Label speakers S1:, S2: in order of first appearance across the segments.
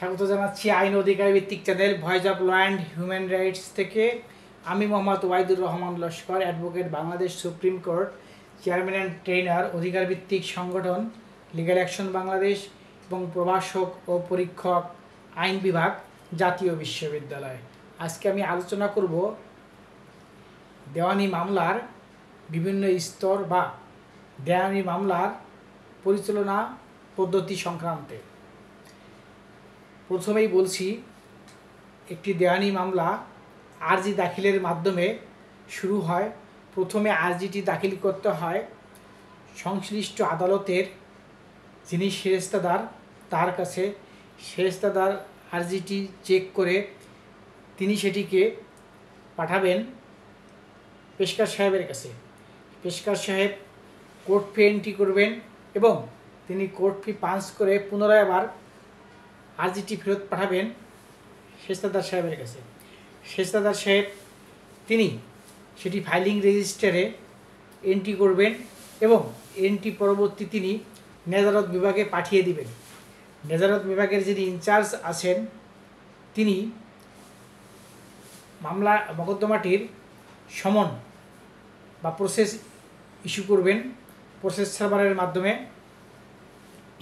S1: স্বাগত জানাচ্ছি আইন অধিকার ভিত্তিক channel voice of law and human rights থেকে। আমি Mohammad Wahidur Rahman Laskar, advocate, Bangladesh supreme court, chairman and trainer, অধিকার ভিত্তিক সংগঠন লিগ্যাল অ্যাকশন বাংলাদেশ এবং প্রভাষক ও পরীক্ষক আইন বিভাগ, জাতীয় বিশ্ববিদ্যালয়। আজকে আমি আলোচনা করব দেওয়ানি মামলার বিভিন্ন স্তর বা দেওয়ানি মামলার পরিচালনা পদ্ধতি সংক্রান্তে। প্রথমেই বলছি, একটি দেওয়ানি মামলা আর্জি দাখিলের মাধ্যমে শুরু হয়। প্রথমে আর্জিটি দাখিল করতে হয় সংশ্লিষ্ট আদালতের যিনি সেরেস্তাদার তার কাছে। সেরেস্তাদার আর্জিটি চেক করে তিনি সেটিকে পাঠাবেন পেশকার সাহেবের কাছে। পেশকার সাহেব কোর্ট ফি এন্ট্রি করবেন এবং তিনি কোর্ট ফি পাঞ্চ করে পুনরায় আবার আর্জিটি ফেরত পাঠাবেন সেরেস্তাদার সাহেবের কাছে। সেরেস্তাদার সাহেব তিনি সেটি ফাইলিং রেজিস্টারে এন্ট্রি করবেন এবং এন্ট্রি পরবর্তী তিনি নেজারত বিভাগে পাঠিয়ে দিবেন। নেজারত বিভাগের যিনি ইনচার্জ আছেন তিনি মামলা মকদ্দমাটির সমন বা প্রসেস ইস্যু করবেন প্রসেস সার্ভারের মাধ্যমে।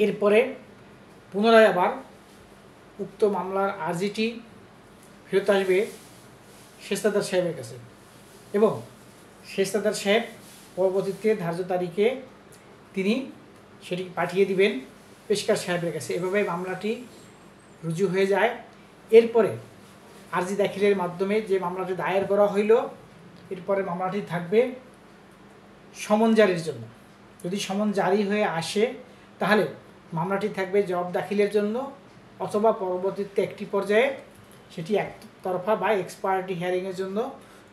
S1: এরপরে পুনরায় আবার উক্ত মামলার আর্জিটি ফেরত আসবে সেরেস্তাদার সাহেবের কাছে এবং সেরেস্তাদার সাহেব পরবর্তীতে ধার্য তারিখে তিনি সেটি পাঠিয়ে দিবেন পেশকার সাহেবের কাছে। এভাবে মামলাটি রুজু হয়ে যায়। এরপরে আর্জি দাখিলের মাধ্যমে যে মামলাটি দায়ের করা হইল, এরপরে মামলাটি থাকবে সমন জারির জন্য। যদি সমন জারি হয়ে আসে তাহলে মামলাটি থাকবে জবাব দাখিলের জন্য, অথবা পরবর্তীতে একটি পর্যায়ে সেটি একতরফা বা এক্সপার্টি হিয়ারিংয়ের জন্য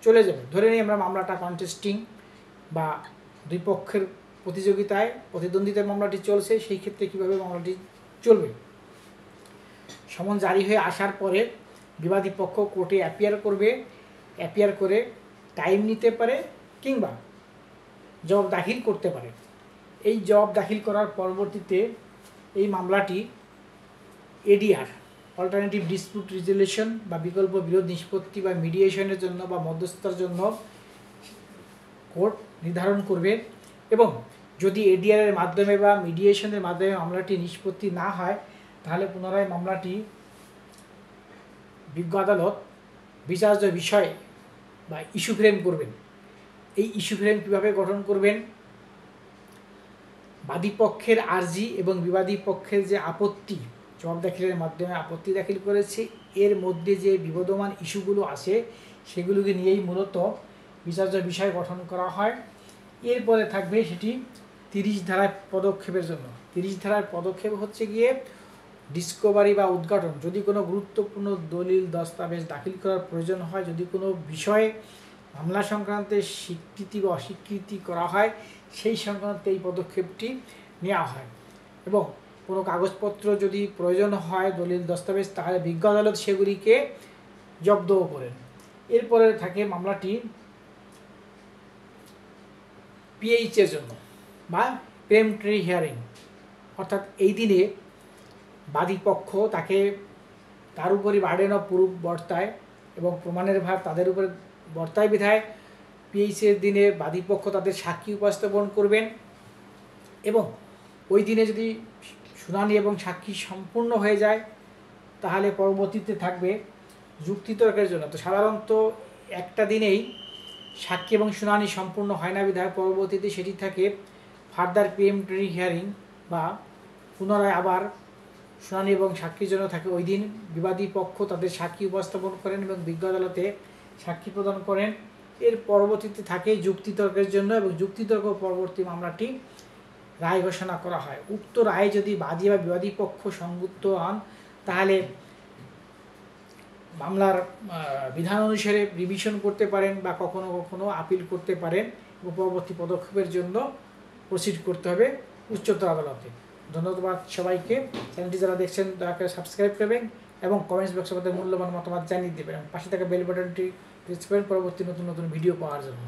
S1: চলে যাবে। ধরে নিই আমরা মামলাটা কন্টেস্টিং বা দুই পক্ষের প্রতিযোগিতায় প্রতিদ্বন্দ্বিতার মামলাটি চলছে, সেই ক্ষেত্রে কীভাবে মামলাটি চলবে। সমন জারি হয়ে আসার পরে বিবাদী পক্ষ কোর্টে অ্যাপিয়ার করবে। অ্যাপিয়ার করে টাইম নিতে পারে কিংবা জবাব দাখিল করতে পারে। এই জবাব দাখিল করার পরবর্তীতে এই মামলাটি এডিআর অল্টারনেটিভ ডিসপিউট রেজুলেশন বা বিকল্প বিরোধ নিষ্পত্তি বা মিডিয়েশনের জন্য বা মধ্যস্থতার জন্য কোর্ট নির্ধারণ করবে এবং যদি এডিআরের মাধ্যমে বা মিডিয়েশনের মাধ্যমে মামলাটি নিষ্পত্তি না হয় তাহলে পুনরায় মামলাটি বিজ্ঞ আদালত বিচার্য বিষয় বা ইস্যু ফ্রেম করবেন। এই ইস্যু ফ্রেম কীভাবে গঠন করবেন? বাদী পক্ষের আর্জি এবং বিবাদী পক্ষের যে আপত্তি জবাব দাখিলের মাধ্যমে আপত্তি দাখিল করেছে, এর মধ্যে যে বিবদমান ইস্যুগুলো আছে সেগুলোকে নিয়েই মূলত বিচার্য বিষয় গঠন করা হয়। এরপরে থাকবে সেটি 30 ধারার পদক্ষেপের জন্য। 30 ধারার পদক্ষেপ হচ্ছে গিয়ে ডিসকভারি বা উদ্ঘাটন। যদি কোনো গুরুত্বপূর্ণ দলিল দস্তাবেজ দাখিল করার প্রয়োজন হয়, যদি কোনো বিষয়ে মামলা সংক্রান্তে স্বীকৃতি বা অস্বীকৃতি করা হয়, সেই সংক্রান্ত এই পদক্ষেপটি নেওয়া হয়। এবং কোনো কাগজপত্র যদি প্রয়োজন হয়, দলিল দস্তাবেজ, তাহলে বিজ্ঞ আদালত সেগুলিকে জব্দও করেন। এরপরে থাকে মামলাটি পিএইচের জন্য বা প্রিলিমিনারি হিয়ারিং। অর্থাৎ এই দিনে বাদী পক্ষ তার উপরই বার্ডেন অফ প্রুফ বর্তায় এবং প্রমাণের ভার তাদের উপরে বর্তায় বিধায় পিএইচের দিনে বাদী পক্ষ তাদের সাক্ষী উপস্থাপন করবেন এবং ওই দিনে যদি শুনানি এবং সাক্ষী সম্পূর্ণ হয়ে যায় তাহলে পরবর্তীতে থাকবে যুক্তিতর্কের জন্য। তো সাধারণত একটা দিনেই সাক্ষী এবং শুনানি সম্পূর্ণ হয় না বিধায় পরবর্তীতে সেটি থাকে ফার্দার প্রিলিমিনারি হিয়ারিং বা পুনরায় আবার শুনানি এবং সাক্ষীর জন্য থাকে ওই দিন। বিবাদী পক্ষ তাদের সাক্ষী উপস্থাপন করেন এবং বিজ্ঞ আদালতে সাক্ষী প্রদান করেন। এর পরবর্তীতে থাকে যুক্তিতর্কের জন্য এবং যুক্তিতর্ক পরবর্তী মামলাটি রায় ঘোষণা করা হয়। উক্ত রায়ে যদি বাদী বা বিবাদী পক্ষ সংযুক্ত হন তাহলে মামলার বিধান অনুসারে রিভিশন করতে পারেন বা কখনো কখনো আপিল করতে পারেন এবং পরবর্তী পদক্ষেপের জন্য প্রসিড করতে হবে উচ্চতর আদালতে। ধন্যবাদ সবাইকে। চ্যানেলটি যারা দেখছেন দয়া করে সাবস্ক্রাইব করবেন এবং কমেন্টস বক্সে আমাদের মূল্যবান মতামত জানিয়ে দেবেন এবং পাশে থাকা বেল বাটনটি প্রেস করবেন পরবর্তী নতুন নতুন ভিডিও পাওয়ার জন্য।